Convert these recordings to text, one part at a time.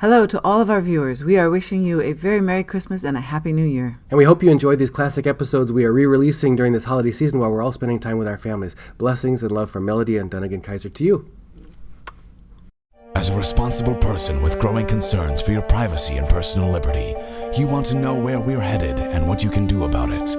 Hello to all of our viewers. We are wishing you a very Merry Christmas and a Happy New Year. And we hope you enjoyed these classic episodes we are re-releasing during this holiday season while we're all spending time with our families. Blessings and love from Melody and Dunnigan Kaiser to you. As a responsible person with growing concerns for your privacy and personal liberty, you want to know where we're headed and what you can do about it.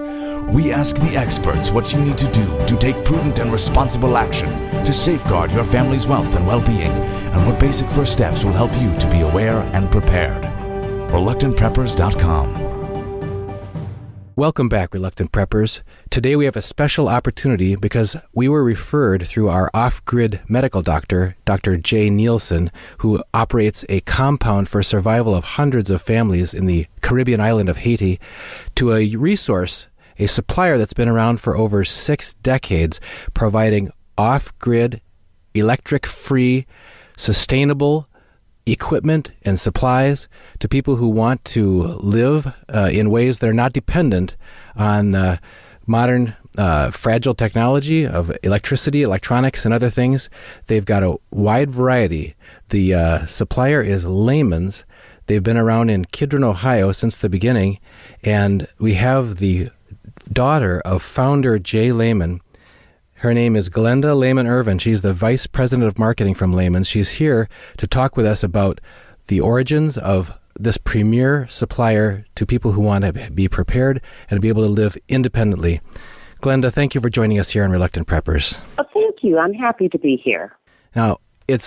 We ask the experts what you need to do to take prudent and responsible action to safeguard your family's wealth and well-being, and what basic first steps will help you to be aware and prepared. ReluctantPreppers.com. Welcome back, Reluctant Preppers. Today we have a special opportunity because we were referred through our off-grid medical doctor, Dr. Jay Lehman, who operates a compound for survival of hundreds of families in the Caribbean island of Haiti, to a resource, a supplier that's been around for over 6 decades, providing off-grid, electric-free, sustainable equipment and supplies to people who want to live in ways that are not dependent on modern fragile technology of electricity, electronics, and other things. They've got a wide variety. The supplier is Lehman's. They've been around in Kidron, Ohio since the beginning, and we have the daughter of founder Jay Lehman. Her name is Glenda Lehman Ervin. She's the vice president of marketing from Lehman's. She's here to talk with us about the origins of this premier supplier to people who want to be prepared and be able to live independently. Glenda, thank you for joining us here on Reluctant Preppers. Oh, thank you. I'm happy to be here. Now, it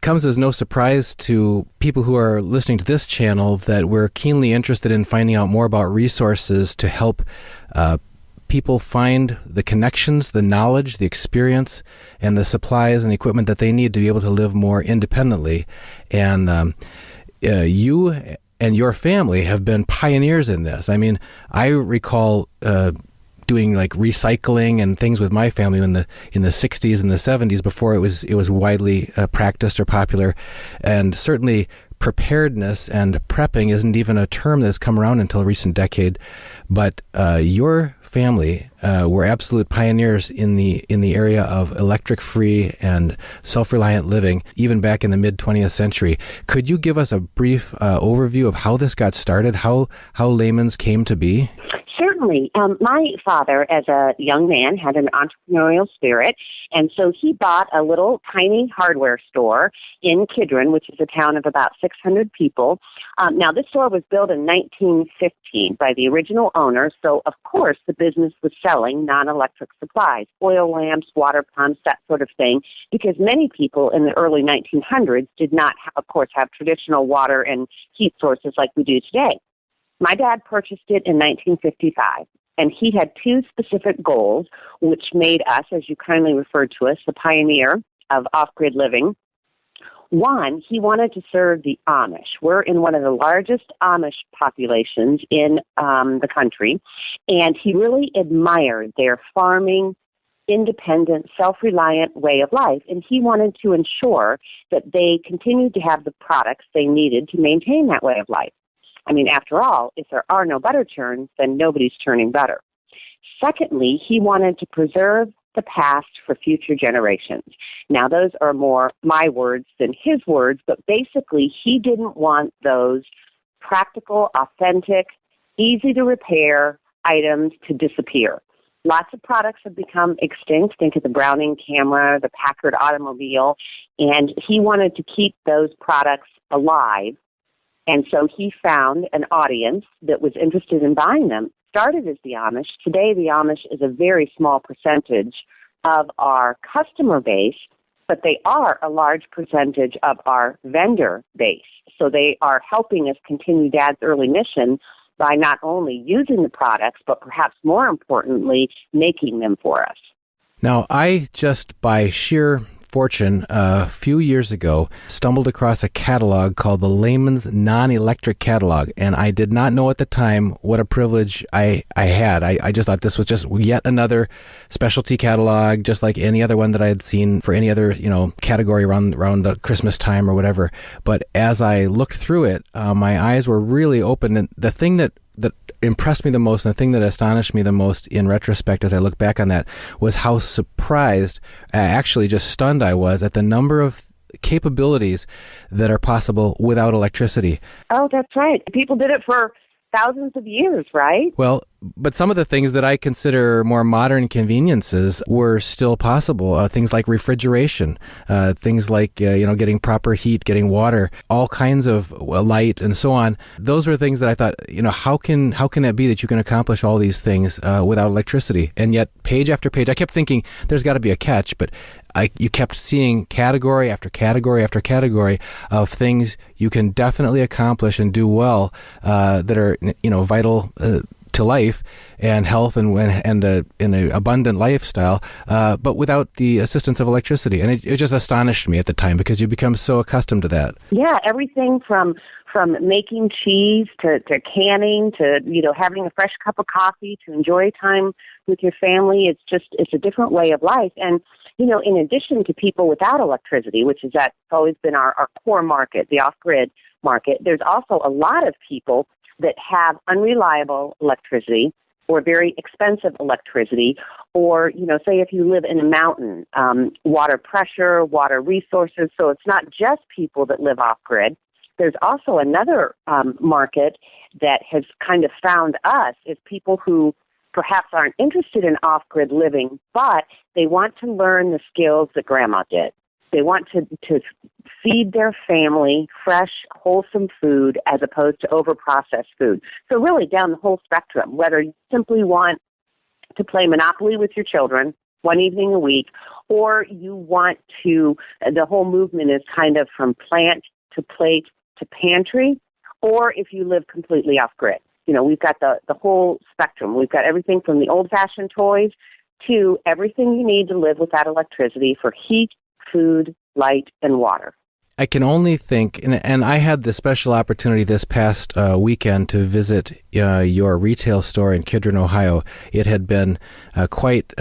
comes as no surprise to people who are listening to this channel that we're keenly interested in finding out more about resources to help people find the connections, the knowledge, the experience, and the supplies and equipment that they need to be able to live more independently. And you and your family have been pioneers in this. I mean, I recall doing like recycling and things with my family in the 60s and the 70s before it was widely practiced or popular. And certainly preparedness and prepping isn't even a term that's come around until a recent decade. But your family were absolute pioneers in the area of electric-free and self-reliant living, even back in the mid-20th century. Could you give us a brief overview of how this got started, how Lehman's came to be? Certainly. My father, as a young man, had an entrepreneurial spirit, and so he bought a little tiny hardware store in Kidron, which is a town of about 600 people. Now, this store was built in 1915 by the original owner, so of course the business was selling non-electric supplies, oil lamps, water pumps, that sort of thing, because many people in the early 1900s did not, of course, have traditional water and heat sources like we do today. My dad purchased it in 1955, and he had 2 specific goals, which made us, as you kindly referred to us, the pioneer of off-grid living. One, he wanted to serve the Amish. We're in one of the largest Amish populations in the country, and he really admired their farming, independent, self-reliant way of life, and he wanted to ensure that they continued to have the products they needed to maintain that way of life. I mean, after all, if there are no butter churns, then nobody's churning butter. Secondly, he wanted to preserve the past for future generations. Now, those are more my words than his words, but basically he didn't want those practical, authentic, easy-to-repair items to disappear. Lots of products have become extinct. Think of the Browning camera, the Packard automobile, and he wanted to keep those products alive. And so he found an audience that was interested in buying them. Started as the Amish. Today, the Amish is a very small percentage of our customer base, but they are a large percentage of our vendor base. So they are helping us continue Dad's early mission by not only using the products, but perhaps more importantly, making them for us. Now, I just by sheer fortune, a few years ago, stumbled across a catalog called the Lehman's Non-Electric Catalog, and I did not know at the time what a privilege I had. I just thought this was just yet another specialty catalog, just like any other one that I had seen for any other, category around Christmas time or whatever. But as I looked through it, my eyes were really open, and the thing that impressed me the most, and the thing that astonished me the most in retrospect as I look back on that, was how surprised, actually just stunned I was at the number of capabilities that are possible without electricity. Oh, that's right. People did it for thousands of years, right? Well, but some of the things that I consider more modern conveniences were still possible. Things like refrigeration, things like getting proper heat, getting water, all kinds of light, and so on. Those were things that I thought, how can it be that you can accomplish all these things without electricity? And yet, page after page, I kept thinking there's got to be a catch, but you kept seeing category after category after category of things you can definitely accomplish and do well that are vital to life and health and in an abundant lifestyle, but without the assistance of electricity. And it just astonished me at the time because you become so accustomed to that. Yeah, everything from making cheese to canning to having a fresh cup of coffee to enjoy time with your family. It's a different way of life. And in addition to people without electricity, that's always been our core market, the off-grid market, there's also a lot of people that have unreliable electricity or very expensive electricity, or, say if you live in a mountain, water pressure, water resources. So it's not just people that live off-grid. There's also another market that has kind of found us is people who perhaps aren't interested in off-grid living, but they want to learn the skills that Grandma did. They want to feed their family fresh, wholesome food as opposed to over-processed food. So really down the whole spectrum, whether you simply want to play Monopoly with your children one evening a week, or you want to, the whole movement is kind of from plant to plate to pantry, or if you live completely off-grid. We've got the whole spectrum. We've got everything from the old-fashioned toys to everything you need to live without electricity for heat, food, light, and water. I can only think, and I had the special opportunity this past weekend to visit your retail store in Kidron, Ohio. It had been quite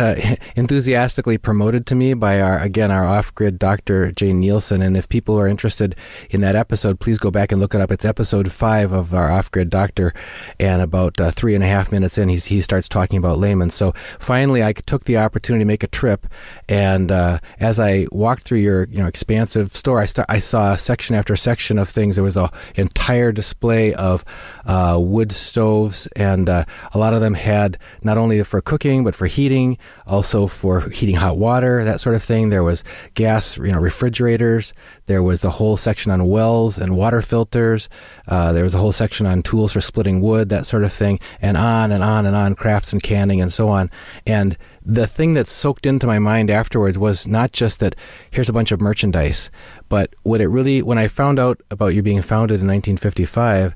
enthusiastically promoted to me by our off-grid Dr. Jay Lehman. And if people are interested in that episode, please go back and look it up. It's episode 5 of our off-grid doctor, and about 3.5 minutes in, he starts talking about Lehman. So finally, I took the opportunity to make a trip, and as I walked through your expansive store, I saw section after section of things. There was an entire display of wood stoves, and a lot of them had not only for cooking but for heating, also for heating hot water, that sort of thing. There was gas, refrigerators. There was the whole section on wells and water filters. There was a whole section on tools for splitting wood, that sort of thing, and on and on and on, crafts and canning and so on. And the thing that soaked into my mind afterwards was not just that here's a bunch of merchandise, but when I found out about you being founded in 1955,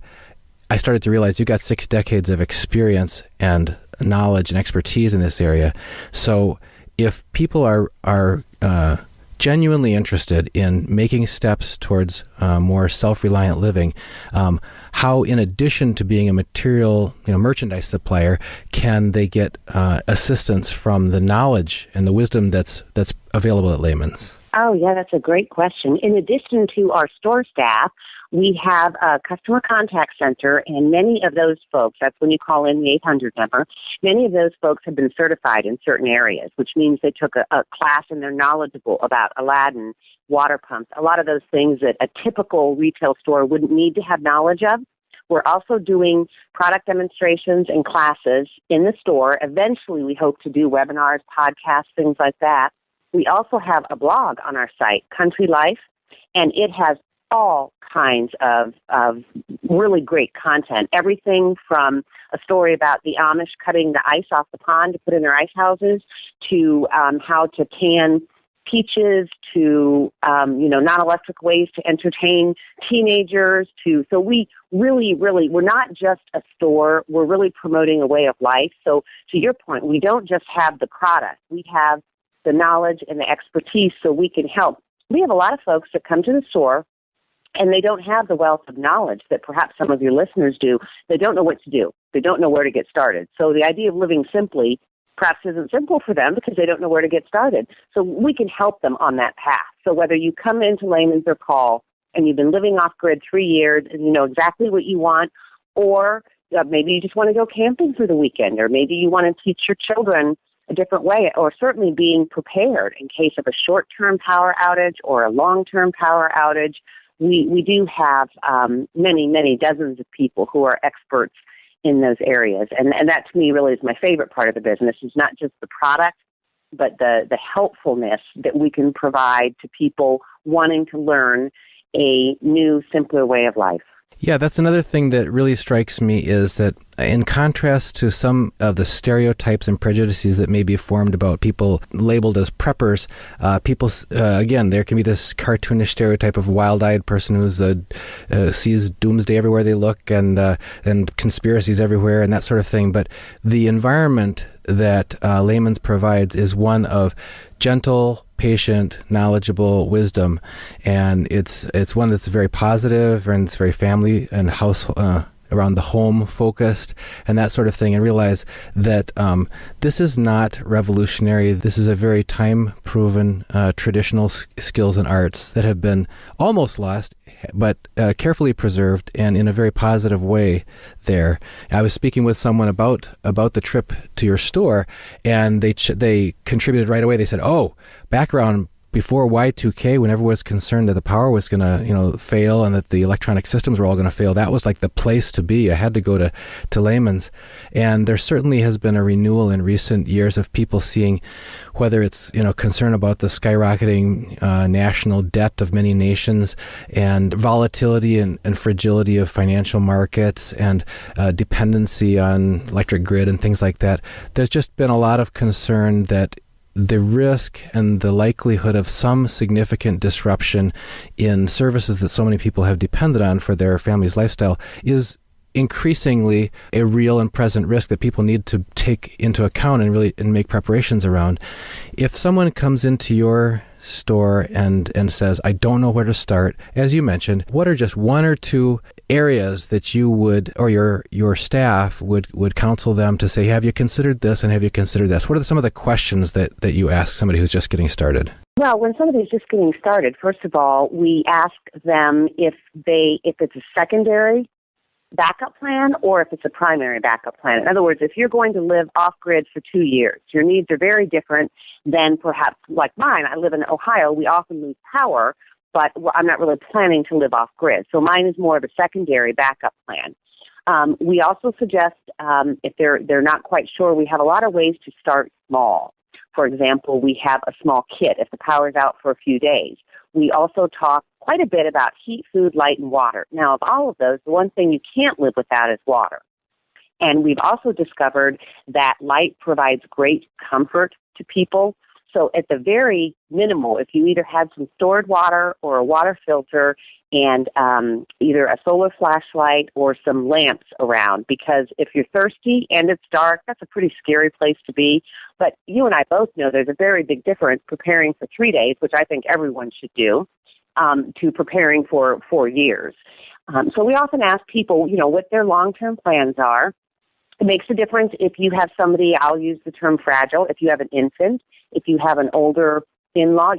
I started to realize you got 6 decades of experience and knowledge and expertise in this area. So if people are genuinely interested in making steps towards more self-reliant living, how, in addition to being a material, merchandise supplier, can they get assistance from the knowledge and the wisdom that's available at Lehman's? Oh, yeah, that's a great question. In addition to our store staff, we have a customer contact center, and many of those folks, that's when you call in the 800 number, many of those folks have been certified in certain areas, which means they took a class and they're knowledgeable about Aladdin, water pumps, a lot of those things that a typical retail store wouldn't need to have knowledge of. We're also doing product demonstrations and classes in the store. Eventually, we hope to do webinars, podcasts, things like that. We also have a blog on our site, Country Life, and it has all kinds of really great content. Everything from a story about the Amish cutting the ice off the pond to put in their ice houses to how to can peaches to, non-electric ways to entertain teenagers so we really, we're not just a store, we're really promoting a way of life. So to your point, we don't just have the product, we have the knowledge and the expertise so we can help. We have a lot of folks that come to the store and they don't have the wealth of knowledge that perhaps some of your listeners do. They don't know what to do. They don't know where to get started. So the idea of living simply perhaps isn't simple for them because they don't know where to get started. So we can help them on that path. So whether you come into Lehman's or call and you've been living off-grid 3 years and you know exactly what you want, or maybe you just want to go camping for the weekend, or maybe you want to teach your children a different way, or certainly being prepared in case of a short-term power outage or a long-term power outage. We do have many dozens of people who are experts in those areas. And that to me really is my favorite part of the business, is not just the product, but the helpfulness that we can provide to people wanting to learn a new, simpler way of life. Yeah, that's another thing that really strikes me, is that in contrast to some of the stereotypes and prejudices that may be formed about people labeled as preppers, people, again, there can be this cartoonish stereotype of a wild-eyed person who's sees doomsday everywhere they look, and conspiracies everywhere and that sort of thing. But the environment that Lehman's provides is one of gentle, patient, knowledgeable wisdom, and it's one that's very positive, and it's very family and house around the home focused and that sort of thing, and realize that this is not revolutionary. This is a very time-proven traditional skills and arts that have been almost lost, but carefully preserved and in a very positive way there. I was speaking with someone about the trip to your store, and they contributed right away. They said, "Oh, background before Y2K, when everyone was concerned that the power was going to, fail and that the electronic systems were all going to fail, that was like the place to be. I had to go to Lehman's." And there certainly has been a renewal in recent years of people seeing, whether it's, concern about the skyrocketing national debt of many nations, and volatility and fragility of financial markets, and dependency on electric grid and things like that. There's just been a lot of concern that the risk and the likelihood of some significant disruption in services that so many people have depended on for their family's lifestyle is increasingly a real and present risk that people need to take into account and make preparations around. If someone comes into your store and says, "I don't know where to start," as you mentioned, what are just one or two areas that you would, or your staff would counsel them to say, "Have you considered this, and have you considered this?" What are some of the questions that you ask somebody who's just getting started? Well, when somebody's just getting started, first of all, we ask them if it's a secondary backup plan or if it's a primary backup plan. In other words, if you're going to live off-grid for 2 years, your needs are very different than perhaps like mine. I live in Ohio. We often lose power, but I'm not really planning to live off-grid. So mine is more of a secondary backup plan. We also suggest, if they're not quite sure, we have a lot of ways to start small. For example, we have a small kit if the power's out for a few days. We also talk quite a bit about heat, food, light, and water. Now, of all of those, the one thing you can't live without is water. And we've also discovered that light provides great comfort to people. So at the very minimal, if you either had some stored water or a water filter and either a solar flashlight or some lamps around, because if you're thirsty and it's dark, that's a pretty scary place to be. But you and I both know there's a very big difference preparing for 3 days, which I think everyone should do, to preparing for 4 years. So we often ask people, what their long-term plans are. It makes a difference if you have somebody, I'll use the term fragile, if you have an infant, if you have an older in-law,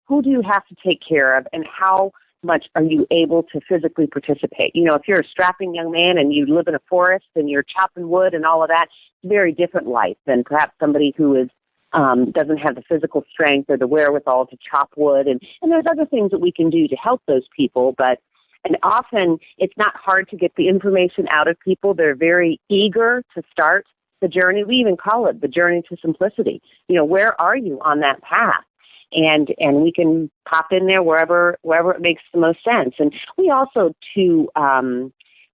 who do you have to take care of, and how much are you able to physically participate? If you're a strapping young man and you live in a forest and you're chopping wood and all of that, it's a very different life than perhaps somebody who is doesn't have the physical strength or the wherewithal to chop wood. And there's other things that we can do to help those people, and often it's not hard to get the information out of people. They're very eager to start the journey. We even call it the journey to simplicity. Where are you on that path? And we can pop in there wherever it makes the most sense. And we also, too,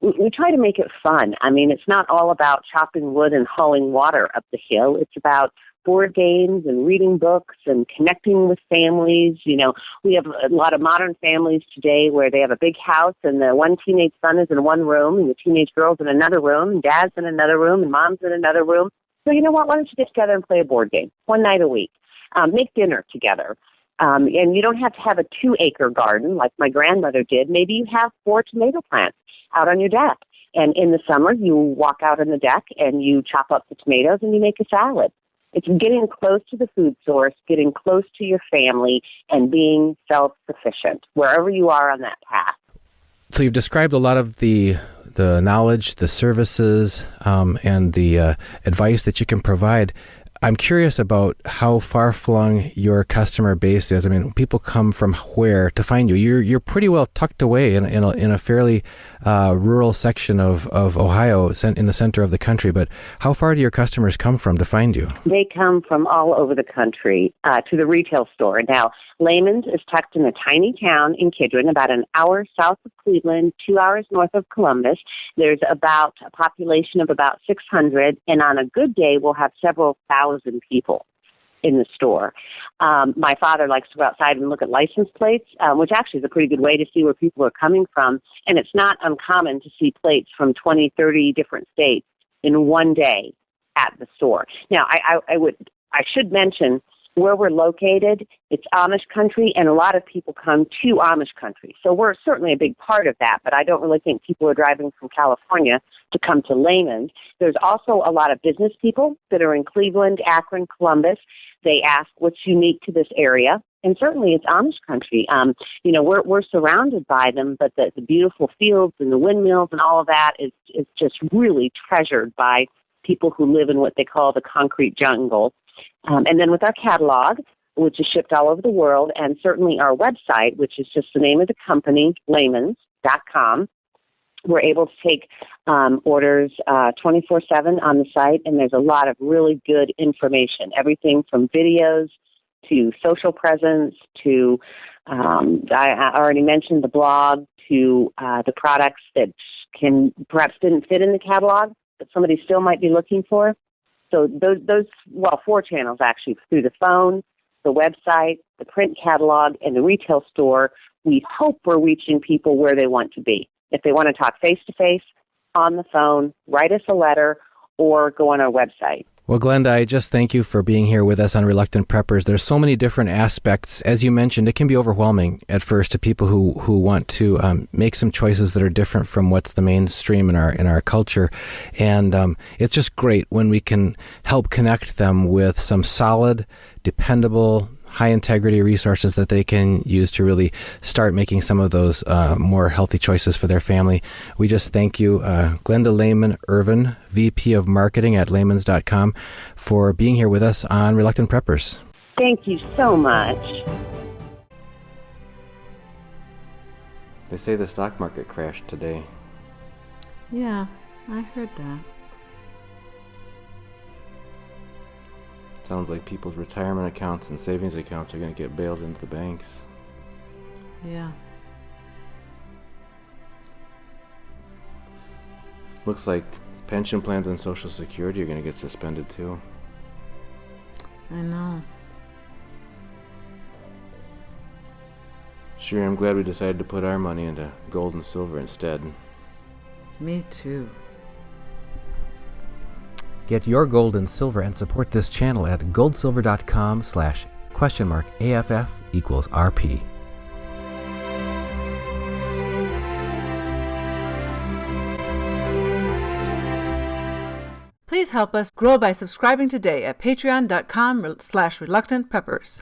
we try to make it fun. I mean, it's not all about chopping wood and hauling water up the hill. It's about board games and reading books and connecting with families. We have a lot of modern families today where they have a big house and the one teenage son is in one room and the teenage girl's in another room and dad's in another room and mom's in another room. So you know what? Why don't you get together and play a board game one night a week? Make dinner together. And you don't have to have a 2-acre garden like my grandmother did. Maybe you have 4 tomato plants out on your deck. And in the summer, you walk out on the deck and you chop up the tomatoes and you make a salad. It's getting close to the food source, getting close to your family, and being self-sufficient wherever you are on that path. So you've described a lot of the knowledge, the services, and the advice that you can provide. I'm curious about how far-flung your customer base is. I mean, people come from where to find you? You're pretty well tucked away in a fairly rural section of Ohio, in the center of the country. But how far do your customers come from to find you? They come from all over the country to the retail store. Now, Lehman's is tucked in a tiny town in Kidron, about an hour south of Cleveland, 2 hours north of Columbus. There's about a population of about 600, and on a good day, we'll have several thousand people in the store. My father likes to go outside and look at license plates, which actually is a pretty good way to see where people are coming from. And it's not uncommon to see plates from 20, 30 different states in one day at the store. Now, I should mention where we're located, it's Amish country, and a lot of people come to Amish country. So we're certainly a big part of that, but I don't really think people are driving from California to come to Lehman. There's also a lot of business people that are in Cleveland, Akron, Columbus. They ask what's unique to this area, and certainly it's Amish country. We're surrounded by them, but the beautiful fields and the windmills and all of that is just really treasured by people who live in what they call the concrete jungle. And then with our catalog, which is shipped all over the world, and certainly our website, which is just the name of the company, Lehmans.com, we're able to take orders 24/7 on the site, and there's a lot of really good information, everything from videos to social presence to, I already mentioned the blog, to the products that perhaps didn't fit in the catalog, but somebody still might be looking for. So those 4 channels actually, through the phone, the website, the print catalog, and the retail store. We hope we're reaching people where they want to be. If they want to talk face-to-face, on the phone, write us a letter, or go on our website. Well, Glenda, I just thank you for being here with us on Reluctant Preppers. There's so many different aspects. As you mentioned, it can be overwhelming at first to people who want to make some choices that are different from what's the mainstream in our culture. And it's just great when we can help connect them with some solid, dependable, high-integrity resources that they can use to really start making some of those more healthy choices for their family. We just thank you, Glenda Lehman Ervin, VP of Marketing at Lehmans.com, for being here with us on Reluctant Preppers. Thank you so much. They say the stock market crashed today. Yeah, I heard that. Sounds like people's retirement accounts and savings accounts are going to get bailed into the banks. Yeah. Looks like pension plans and Social Security are going to get suspended too. I know. Sure, I'm glad we decided to put our money into gold and silver instead. Me too. Get your gold and silver and support this channel at goldsilver.com/?AFF=RP. Please help us grow by subscribing today at patreon.com/reluctantpreppers.